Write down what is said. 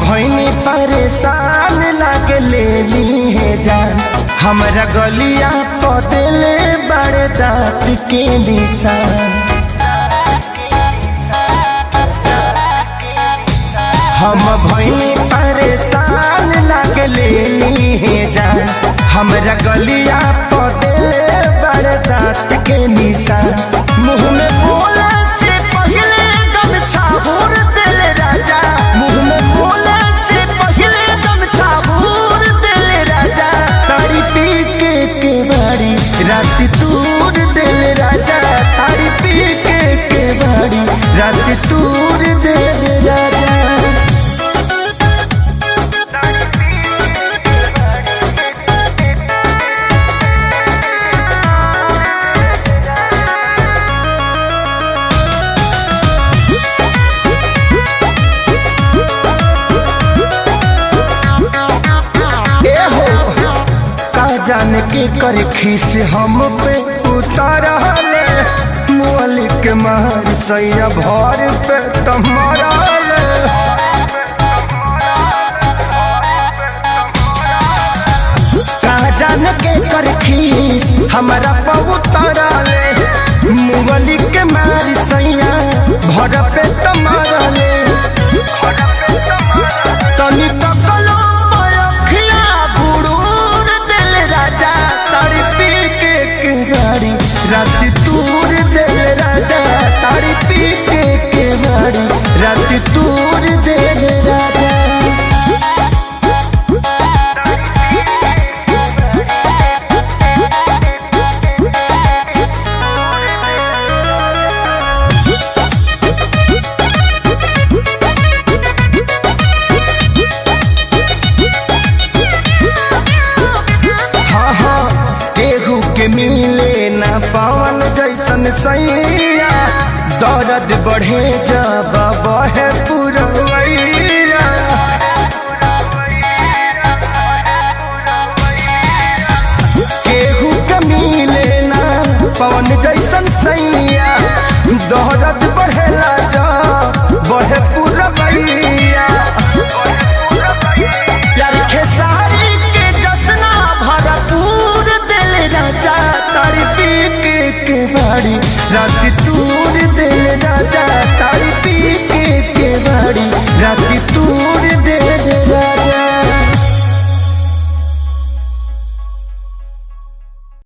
भइनी परेशान लागे ले ली है जान। हमरा गलिया पदेले बड़े दांत के निशान। हम भइनी परेशान लागे ले ली है जान। हमरा गलिया पदेले बड़े दांत के निशान। मुँह में बोले से पहले गमछा भूर दिल राजा। मुँह में बोले से पहले गमछा भूर दिल राजा। तारी पी के बारी रात तूर दिल राजा। तारी पी के बारी रात तूर दिल राजा। जाने के कर खीस हम पे उतारले। मोली के मार सैया भर पे टमारले। कहा जाने के कर खीस हमारा पे उतारले। मोली के मार सैया भर पे टमारले। तनी तकलो पयखिया बुड़ूर दिल राजा। तारी पी के बारी रात तूर दिल राजा। तारी पी के बारी रात तूर दिल राजा। मिले ना पावन जैसन सैया। दर्द बढ़े जब बहे पुरवैया। केहू के मिले ना पावन जैसन सैया। दर्द बढ़ेला जब बहे पुरवैया। प्यार खेसारी के जसना भरपूर दिल राजा। तारी पी के बारी रात तूर दिल राजा। तारी पी के बारी रात तू